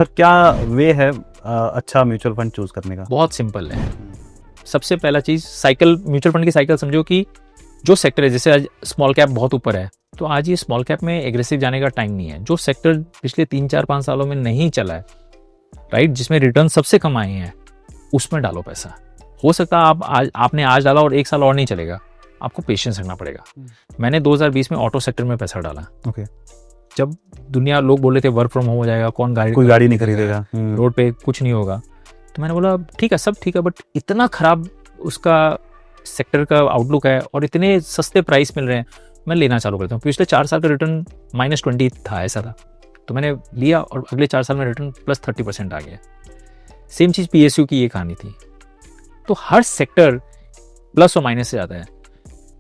Sir क्या वे है अच्छा म्यूचुअल फंड चूज करने का? बहुत सिंपल है। सबसे पहला चीज साइकिल, म्यूचुअल फंड की साइकिल समझो कि जो सेक्टर है, जैसे आज स्मॉल कैप बहुत ऊपर है, तो आज ये स्मॉल कैप में एग्रेसिव जाने का टाइम नहीं है। जो सेक्टर पिछले 3-4-5 सालों में नहीं चला है, राइट, जिसमें रिटर्न सबसे कम आए हैं, उसमें डालो पैसा। हो सकता है आपने आज डाला और 1 साल और नहीं चलेगा, आपको पेशेंस रखना पड़ेगा। मैंने 2020 में ऑटो सेक्टर में पैसा डाला। ओके। जब दुनिया, लोग बोल रहे थे वर्क फ्रॉम होम हो जाएगा, कोई गाड़ी नहीं खरीदेगा, रोड पे कुछ नहीं होगा, तो मैंने बोला ठीक है, सब ठीक है, बट इतना खराब उसका सेक्टर का आउटलुक है और इतने सस्ते प्राइस मिल रहे हैं, मैं लेना चालू करता हूँ। पिछले 4 साल का रिटर्न -20 था, ऐसा था, तो मैंने लिया और अगले 4 साल में रिटर्न +30% आ गया। सेम चीज़ PSU की ये कहानी थी। तो हर सेक्टर प्लस और माइनस से जाता है।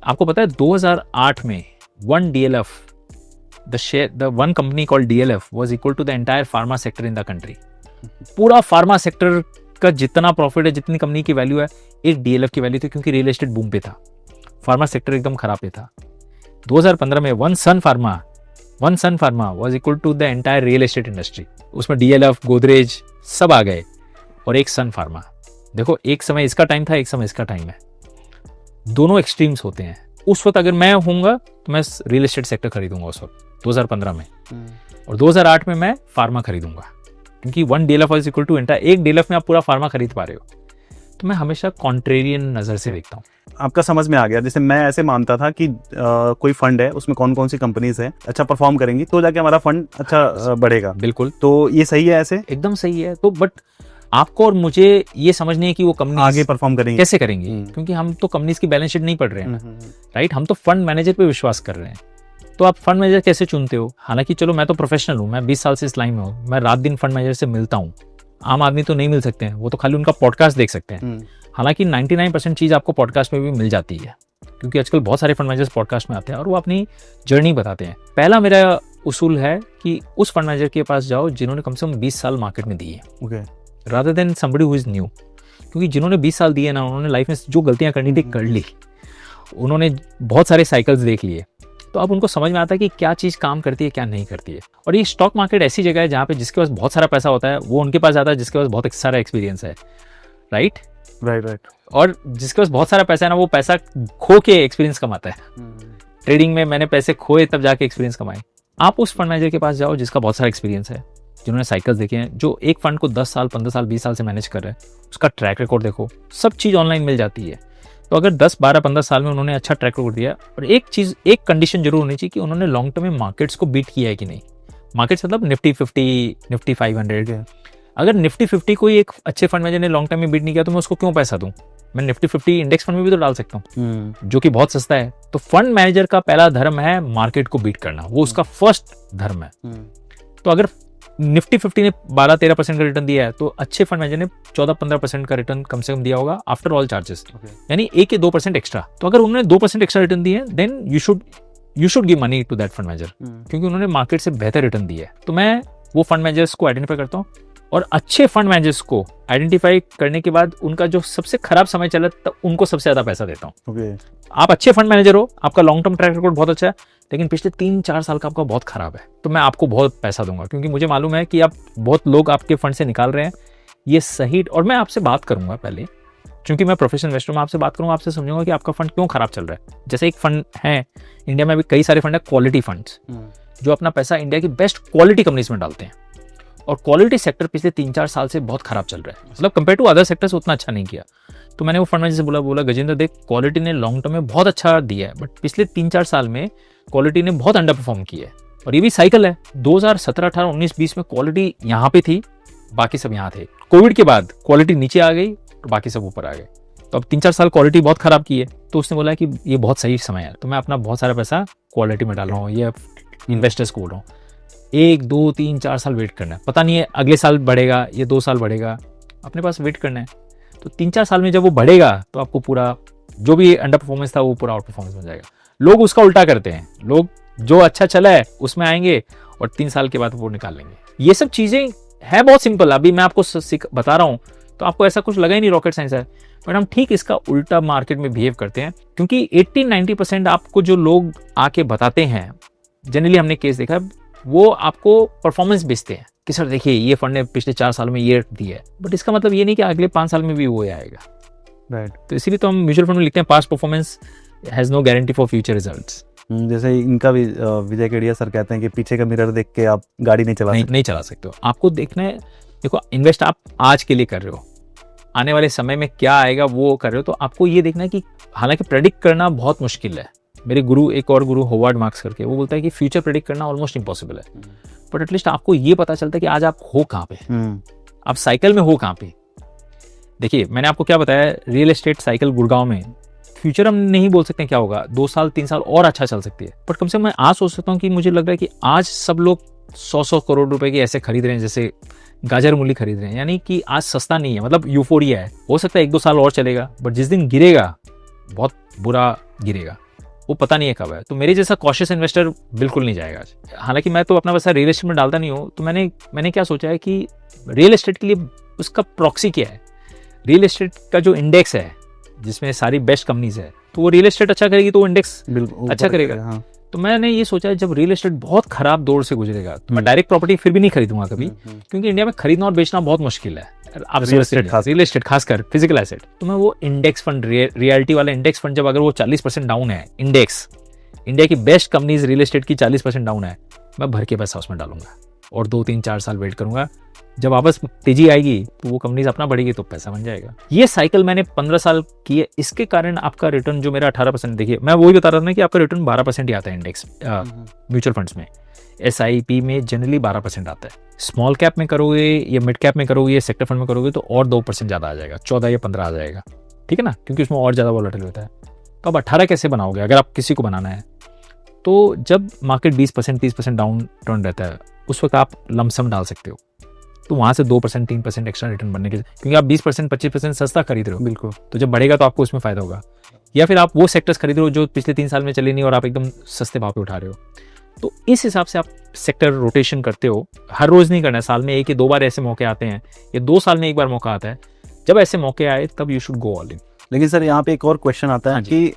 आपको पता है 2008 में one DLF, the one company called DLF was equal to the entire pharma sector in the country। पूरा फार्मा सेक्टर का जितना प्रॉफिट है, जितनी कंपनी की वैल्यू है, एक DLF की वैल्यू थी, क्योंकि रियल एस्टेट बूम पे था, फार्मा सेक्टर एकदम खराब पे था। 2015 में one sun pharma was equal to the entire real estate industry. उसमें DLF, गोदरेज सब आ गए और एक सन फार्मा। देखो, एक समय इसका टाइम था, एक समय इसका टाइम है, दोनों एक्सट्रीम्स होते हैं। उस वक्त अगर मैं होऊंगा तो मैं रियल एस्टेट सेक्टर खरीदूंगा उस वक्त 2015 में, और 2008 में मैं फार्मा खरीदूंगा, क्योंकि one DLF is equal to entire, एक DLF में आप पूरा फार्मा खरीद पा रहे हो। तो मैं हमेशा कॉन्ट्रेरियन नजर से देखता हूँ। आपका समझ में आ गया। जैसे मैं ऐसे मानता था कि कोई फंड है, उसमें कौन कौन सी कंपनीज है अच्छा परफॉर्म करेंगी, तो जाके हमारा फंड अच्छा बढ़ेगा। बिल्कुल, तो ये सही है, ऐसे एकदम सही है। तो बट आपको और मुझे ये समझनी है कि वो कंपनी आगे परफॉर्म करेंगे, कैसे करेंगी, क्योंकि हम तो कंपनीज की बैलेंस शीट नहीं पढ़ रहे हैं, राइट। हम तो फंड मैनेजर पे विश्वास कर रहे हैं। तो आप फंड मैनेजर कैसे चुनते हो? हालांकि चलो, मैं तो प्रोफेशनल हूँ, मैं 20 साल से इस लाइन में हूँ, मैं रात दिन फंड मैनेजर से मिलता हूँ। आम आदमी तो नहीं मिल सकते हैं, वो तो खाली उनका पॉडकास्ट देख सकते हैं। हालांकि 99% चीज़ आपको पॉडकास्ट में भी मिल जाती है, क्योंकि आजकल बहुत सारे फंड मैनेजर्स पॉडकास्ट में आते हैं और वो अपनी जर्नी बताते हैं। पहला मेरा उसूल है कि उस फंड मैनेजर के पास जाओ जिन्होंने कम से कम 20 साल मार्केट में दिए, rather than somebody who is new. क्योंकि जिन्होंने 20 साल दिए ना, उन्होंने लाइफ में जो गलतियां करनी थी कर ली, उन्होंने बहुत सारे साइकिल्स देख लिए, तो अब उनको समझ में आता है कि क्या चीज़ काम करती है, क्या नहीं करती है। और ये स्टॉक मार्केट ऐसी जगह है जहाँ पे जिसके पास बहुत सारा पैसा होता है वो उनके पास जाता है जिसके पास बहुत सारा एक्सपीरियंस है, राइट। और जिसके पास बहुत सारा पैसा है ना, वो पैसा खो के एक्सपीरियंस कमाता है। ट्रेडिंग में मैंने पैसे खोए तब जाके एक्सपीरियंस कमाए। आप उस फंड मैनेजर के पास जाओ जिसका बहुत सारा एक्सपीरियंस है, जिन्होंने साइकिल्स देखे हैं, जो एक फंड को 10 साल, 15 साल, 20 साल से मैनेज कर रहे हैं, उसका ट्रैक रिकॉर्ड देखो। सब चीज़ ऑनलाइन मिल जाती है। तो अगर 10, 12, 15 साल में उन्होंने अच्छा ट्रैक रिकॉर्ड दिया, और एक कंडीशन जरूर होनी चाहिए कि उन्होंने लॉन्ग टर्म में मार्केट्स को बीट किया है कि नहीं। मार्केट्स मतलब निफ्टी 50, निफ्टी 500। अगर निफ्टी 50 कोई एक अच्छे फंड मैनेजर ने लॉन्ग टर्म में बीट नहीं किया, तो मैं उसको क्यों पैसा दूं? मैं निफ्टी 50 इंडेक्स फंड में भी तो डाल सकता हूँ, जो कि बहुत सस्ता है। तो फंड मैनेजर का पहला धर्म है मार्केट को बीट करना, वो उसका फर्स्ट धर्म है। तो अगर निफ्टी 50 ने 12-13% का रिटर्न दिया है, तो अच्छे फंड मैनेजर ने 14-15% का रिटर्न कम से कम दिया होगा आफ्टर ऑल चार्जेस, यानी 1 या 2% एक्स्ट्रा। तो अगर उन्होंने 2% एक्स्ट्रा रिटर्न दिए, then you should give money to that fund manager, क्योंकि उन्होंने मार्केट से बेहतर रिटर्न दिया है। तो मैं वो फंड मैनेजर्स को आइडेंटिफाई करता हूँ, और अच्छे फंड मैनेजर्स को आइडेंटिफाई करने के बाद उनका जो सबसे खराब समय चला तब उनको सबसे ज्यादा पैसा देता हूँ। आप अच्छे फंड मैनेजर हो, आपका लॉन्ग टर्म ट्रैक रिकॉर्ड बहुत अच्छा है, लेकिन पिछले 3-4 साल का आपका बहुत खराब है, तो मैं आपको बहुत पैसा दूंगा, क्योंकि मुझे मालूम है कि आप बहुत लोग आपके फंड से निकाल रहे हैं, ये सही। और मैं आपसे बात करूंगा पहले, क्योंकि मैं प्रोफेशनल इन्वेस्टर, में आपसे बात करूंगा, आपसे समझूंगा कि आपका फंड क्यों खराब चल रहा है। जैसे एक फंड है, इंडिया में भी कई सारे फंड है, क्वालिटी फंड्स, जो अपना पैसा इंडिया की बेस्ट क्वालिटी कंपनीज में डालते हैं। और क्वालिटी सेक्टर पिछले 3-4 साल से बहुत खराब चल रहा है, मतलब कंपेयर टू अदर सेक्टर्स उतना अच्छा नहीं किया। तो मैंने वो फंड मैनेजर से बोला गजेंद्र देख, क्वालिटी ने लॉन्ग टर्म में बहुत अच्छा दिया है, बट पिछले 3-4 साल में क्वालिटी ने बहुत अंडर परफॉर्म किया है। और ये भी साइकिल है, 2017, 18, 19, 20 में क्वालिटी यहाँ पे थी, बाकी सब यहाँ थे। कोविड के बाद क्वालिटी नीचे आ गई, तो बाकी सब ऊपर आ गए। तो अब 3-4 साल क्वालिटी बहुत खराब की है, तो उसने बोला कि ये बहुत सही समय है, तो मैं अपना बहुत सारा पैसा क्वालिटी में डाल रहा हूँ। ये इन्वेस्टर्स को बोल रहा हूँ, 1, 2, 3, 4 साल वेट करना है, पता नहीं है अगले साल बढ़ेगा, ये 2 साल बढ़ेगा, अपने पास वेट करना है। तो 3-4 साल में जब वो बढ़ेगा, तो आपको पूरा जो भी अंडर परफॉर्मेंस था वो पूरा आउट परफॉर्मेंस बन जाएगा। लोग उसका उल्टा करते हैं, लोग जो अच्छा चला है उसमें आएंगे और 3 साल के बाद वो निकाल लेंगे। ये सब चीजें है बहुत सिंपल। अभी मैं आपको बता रहा हूँ, तो आपको ऐसा कुछ लगा ही नहीं रॉकेट साइंस है, बट हम ठीक इसका उल्टा मार्केट में बिहेव करते हैं, क्योंकि 80-90% आपको जो लोग आके बताते हैं, जनरली हमने केस देखा है, वो आपको परफॉर्मेंस बेचते हैं कि सर देखिए ये फंड ने पिछले 4 साल में ये दिया है, बट इसका मतलब ये नहीं कि अगले 5 साल में भी वो आएगा। राइट। तो इसीलिए तो हम म्यूचुअल फंड में लिखते हैं past performance has no guarantee for future results. जैसे इनका भी विजय केडिया सर कहते हैं कि पीछे का मिरर देख के आप गाड़ी नहीं चला नहीं चला सकते हो। आपको देखना है, देखो इन्वेस्ट आप आज के लिए कर रहे हो, आने वाले समय में क्या आएगा वो कर रहे हो, तो आपको ये देखना है कि हालांकि प्रेडिक्ट करना बहुत मुश्किल है। मेरे गुरु, एक और गुरु होवार्ड मार्क्स करके, वो बोलता है कि फ्यूचर प्रेडिक्ट करना ऑलमोस्ट इम्पॉसिबल है, बट एटलीस्ट आपको ये पता चलता है कि आज आप हो कहाँ पे, आप साइकिल में हो कहाँ पे। देखिए मैंने आपको क्या बताया, रियल एस्टेट साइकिल गुड़गांव में, फ्यूचर हम नहीं बोल सकते क्या होगा, 2 साल 3 साल और अच्छा चल सकती है, बट कम से कम मैं आज सोच सकता हूँ कि मुझे लग रहा है कि आज सब लोग 100 करोड़ रुपए के ऐसे खरीद रहे हैं जैसे गाजर मूली खरीद रहे हैं, यानी कि आज सस्ता नहीं है, मतलब यूफोरिया है। हो सकता है 1-2 साल और चलेगा, बट जिस दिन गिरेगा बहुत बुरा गिरेगा, वो पता नहीं है कब है। तो मेरे जैसा कॉशियस इन्वेस्टर बिल्कुल नहीं जाएगा आज। हालांकि मैं तो अपना पैसा रियल एस्टेट में डालता नहीं हूँ, तो मैंने क्या सोचा है कि रियल एस्टेट के लिए उसका प्रॉक्सी क्या है, रियल एस्टेट का जो इंडेक्स है जिसमें सारी बेस्ट कंपनीज है, तो वो रियल एस्टेट अच्छा करेगी तो वो इंडेक्स अच्छा करेगा। हाँ। तो मैंने ये सोचा है जब रियल एस्टेट बहुत खराब दौर से गुजरेगा तो मैं डायरेक्ट प्रॉपर्टी फिर भी नहीं खरीदूंगा कभी, क्योंकि इंडिया में खरीदना और बेचना बहुत मुश्किल है। आप रियल एस्टेट खासकर फिजिकल एसेट, तो मैं वो इंडेक्स फंड, रियलिटी वाला इंडेक्स फंड, जब अगर वो 40% डाउन है, इंडेक्स इंडिया की बेस्ट कंपनीज रियल एस्टेट की 40% डाउन है, मैं भर के पैसा उसमें डालूंगा और 2-3-4 साल वेट करूंगा। जब वापस तेजी आएगी तो वो कंपनीज अपना बढ़ेगी तो पैसा बन जाएगा। ये साइकिल मैंने 15 साल की है, इसके कारण आपका रिटर्न जो मेरा 18%, देखिए मैं वही बता रहा था ना कि आपका रिटर्न 12% ही आता है इंडेक्स म्यूचुअल फंड्स में, SIP में जनरली 12% आता है। स्मॉल कैप में करोगे या मिड कैप में करोगे या सेक्टर फंड में करोगे तो और 2% ज़्यादा आ जाएगा, 14 या 15 आ जाएगा, ठीक है ना, क्योंकि उसमें और ज़्यादा वॉलेटिल होता है। तो अब 18 कैसे बनाओगे अगर आप किसी को बनाना है? तो जब मार्केट 20% 30% डाउन टर्न रहता है, उस वक्त आप लमसम डाल सकते हो, तो वहाँ से 2% 3% एक्स्ट्रा रिटर्न बनने के, क्योंकि आप 20% 25% सस्ता खरीद रहे हो, बिल्कुल, तो जब बढ़ेगा तो आपको उसमें फायदा होगा। या फिर आप वो सेक्टर्स खरीद रहे हो जो पिछले 3 साल में चले नहीं और आप एकदम सस्ते भाव पे उठा रहे हो, तो इस हिसाब से आप सेक्टर रोटेशन करते हो। हर रोज नहीं करना है, साल में 1 या 2 बार ऐसे मौके आते हैं, या 2 साल में 1 बार मौका आता है। जब ऐसे मौके आए तब you should go all in. लेकिन सर यहाँ पे एक और क्वेश्चन आता है कि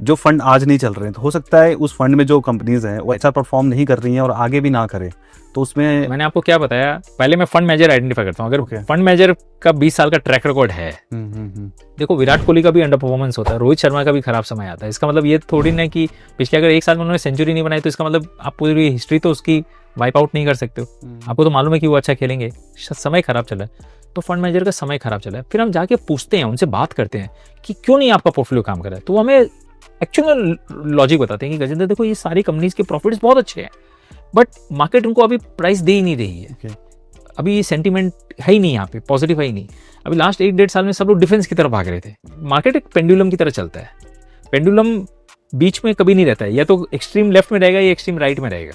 जो फंड आज नहीं चल रहे हैं, तो हो सकता है उस फंड में जो कंपनीज हैं वो अच्छा परफॉर्म नहीं कर रही हैं और आगे भी ना करें, तो उसमें मैंने आपको क्या बताया, पहले मैं फंड मैनेजर आइडेंटिफाई करता हूँ। अगर फंड मैनेजर का 20 साल का ट्रैक रिकॉर्ड है, देखो विराट कोहली का भी अंडर परफॉर्मेंस होता है, रोहित शर्मा का भी खराब समय आता है। इसका मतलब ये थोड़ी ना कि पिछले अगर 1 साल में उन्होंने सेंचुरी नहीं बनाई तो इसका मतलब आप पूरी हिस्ट्री तो उसकी वाइप आउट नहीं कर सकते हो। आपको तो मालूम है कि वो अच्छा खेलेंगे, समय खराब चला है, तो फंड मैनेजर का समय खराब चला है। फिर हम जाके पूछते हैं, उनसे बात करते हैं कि क्यों नहीं आपका पोर्टफोलियो काम कर रहा है, तो हमें एक्चुअल लॉजिक बताते हैं कि गजेंद्र देखो ये सारी कंपनीज के प्रॉफिट्स बहुत अच्छे हैं, बट मार्केट उनको अभी प्राइस दे ही नहीं रही है। अभी सेंटीमेंट है ही नहीं, यहाँ पे पॉजिटिव है ही नहीं। अभी लास्ट 1-1.5 साल में सब लोग डिफेंस की तरफ भाग रहे थे। मार्केट एक पेंडुलम की तरह चलता है, पेंडुलम बीच में कभी नहीं रहता है, या तो एक्सट्रीम लेफ्ट में रहेगा या एक्सट्रीम राइट में रहेगा।